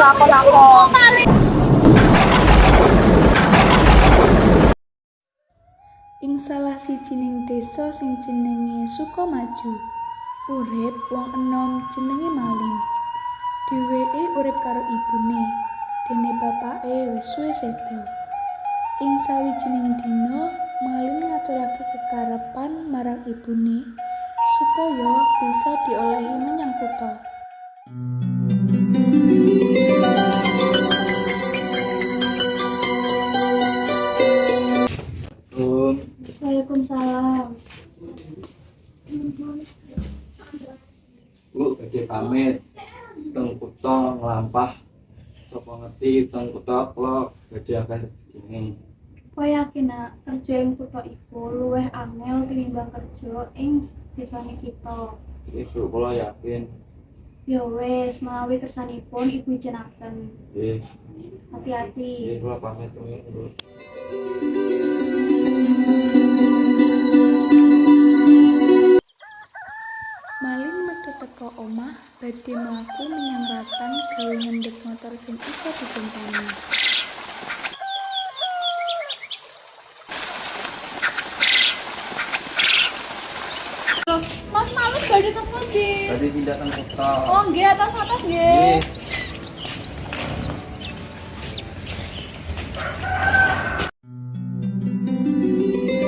lakon-lakon. Ing salah sijining désa sing jenenge Sukamaju, urip wong enom jenenge Malin. Dheweke urip karo ibune, dene bapake wis suwe séda. Ing sawijining dina, Malin ngaturake kekarepan marang ibune supaya bisa diolehi menyang kutha. Waalaikumsalam. Bu, badhe pamit teng kutha nglampah. Sapa ngerti teng kutha kula badhe akeh rezekine. Kowe yakin nak kerja ing kutha iku luwih angel tinimbang kerja ing desane kita? Ibu kula yakin. Ya wis, menawi kersanipun ibu ijenaken. Nggih, Hati-hati. nggih kula pamit Bu. Malin metu teka omah badhe mlaku menyang ratan gawe ngendhek motor sing isa ditumpani. Mas Malin badhe teko ndi? Badhe pindah teng kutha. Oh, nggih atas-atas nggih. Nggih.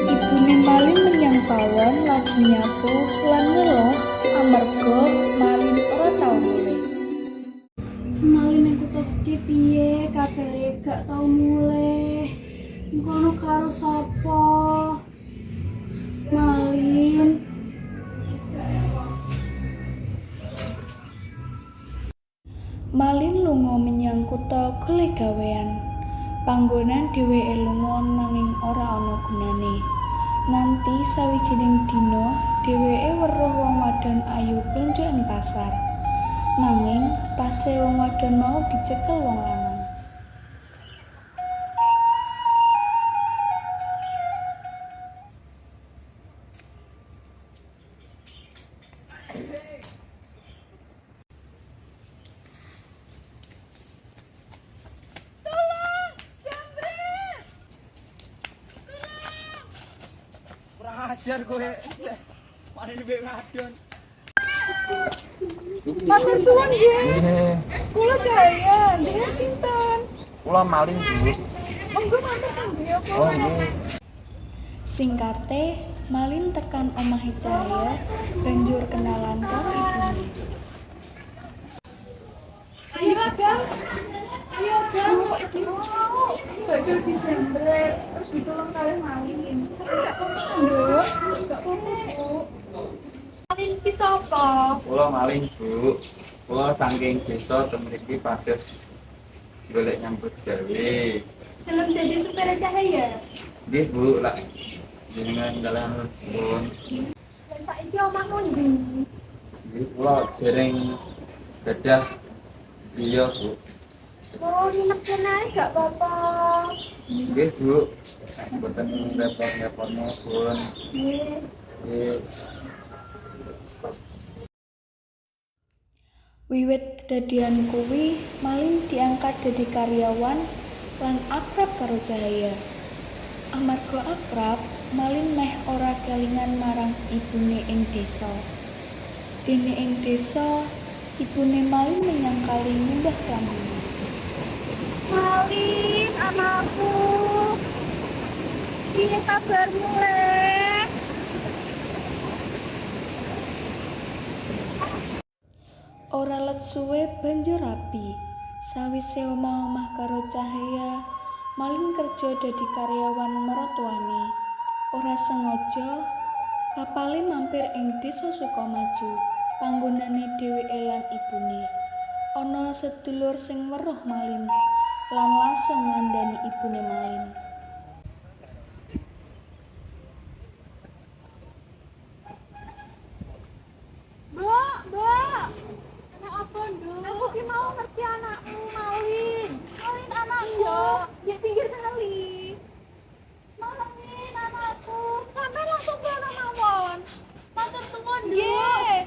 Ibune Malin menyang pawon lagi nyapu lan ngeluh amarga Malin ora tau mulih. Malin ning kutha gedhe piye? Kabare gak tau mulih. Ngono karo sapa? Malin. Malin lunga menyang kutha golek gawean. Panggonan dheweke lunga nanging ora ana gunane. Nganti sawijining dina dheweke weruh wong wadon ayu blonjo ing pasar. Nanging tase wong wadon mau dicekel wong lanang. Ajar kowe. Mari mbek wadon. Matur suwun nggih. Nggih. Kula Jaya, dengan sinten? Kula Malin Bu. Monggo matur nggih apa? Oh nggih. Singkate, Malin tekan omahe Cahaya banjur kenalan karo ibune. Ayo Abang. Ayo Abang. Badhe dijembret terus ditolong kali Malin. Enggak apa-apa, Nduk. Enggak apa-apa, Bu. Malin ki sapa? Kula Malin Bu. Kula saking desa temriki pados golek nyambut gawe. Film dadi supir Cahaya. Nggih Bu, lak jenengan dalan pun. Dan saiki omahmu ndi? Nggih kula dereng gadah iya Bu. Oh, nginep kene ae gak apa-apa. Nggih Bu. Mboten repot-repotno pun. Nggih. Nggih. Wiwit kedadian kuwi, Malin diangkat dadi karyawan lan akrab karo Cahaya. Amarga akrab, Malin meh ora kelingan marang ibune ing desa. Dene ing desa, ibune Malin menyang kali munggah klambi. Malin, anakku. Piye kabarmu, Le? Ora let suwe banjur rapi. Sawise omah-omah karo Cahaya, Malin kerja dadi karyawan mertuane. Ora sengaja kapale mampir ing desa Sukamaju, panggonane dheweke lan ibune. Ana sedulur sing weruh Malin lan langsung ngandani ibune Malin. Mbak. Anak apa, Nduk? Aku ki mau ngerti anakmu, Malin. Malin anakku. Dia pinggir kali. Malin anakku. Sampai langsung ke anak mawon. Matur suwun, Nduk.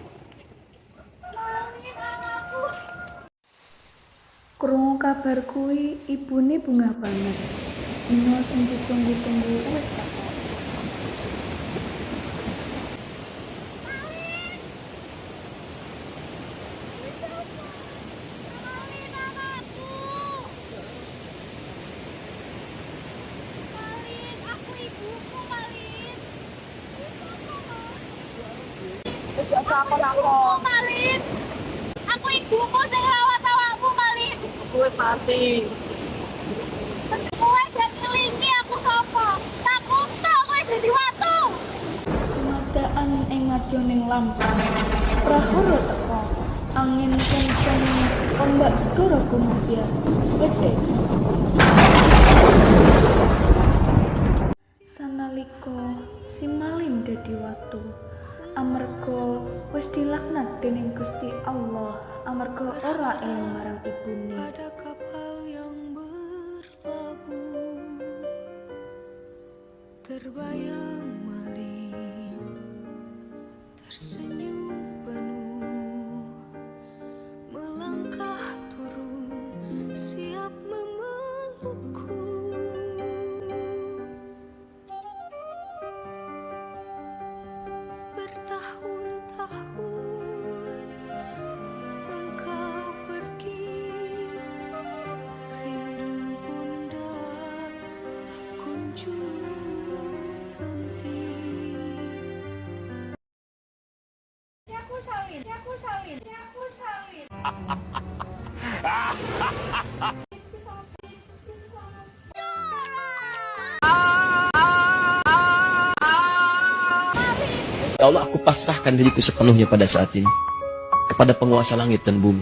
Malin anakku. krungu kabar kuwi ibune bungah banget. Dino sing ditunggu-tunggu wis teko. Malin anakku. Malin, aku ibumu, Malin. Malin, aku ibumu sing rawat awakmu, Malin. Aku wis mati. Kowe gak ngelingi aku sapa? Tak kutuk kowe dadi watu. Kemadaan ing madyaning lampah. Prahara teka. Angin kenceng, ombak segara gumebyar. Wedhe. Sanalika si Malin dadi watu. Amarga wis dilaknat dening Gusti Allah amarga ora eling marang ibune. Ada kapal yang berlabuh, terbayang Malin tersenyum penuh, melangkah turun siap memelukku. Bertahun-tahun engkau pergi, rindu bunda tak kunjung henti. Aku salin. Ya Allah, aku pasrahkan diriku sepenuhnya pada saat ini kepada penguasa langit dan bumi.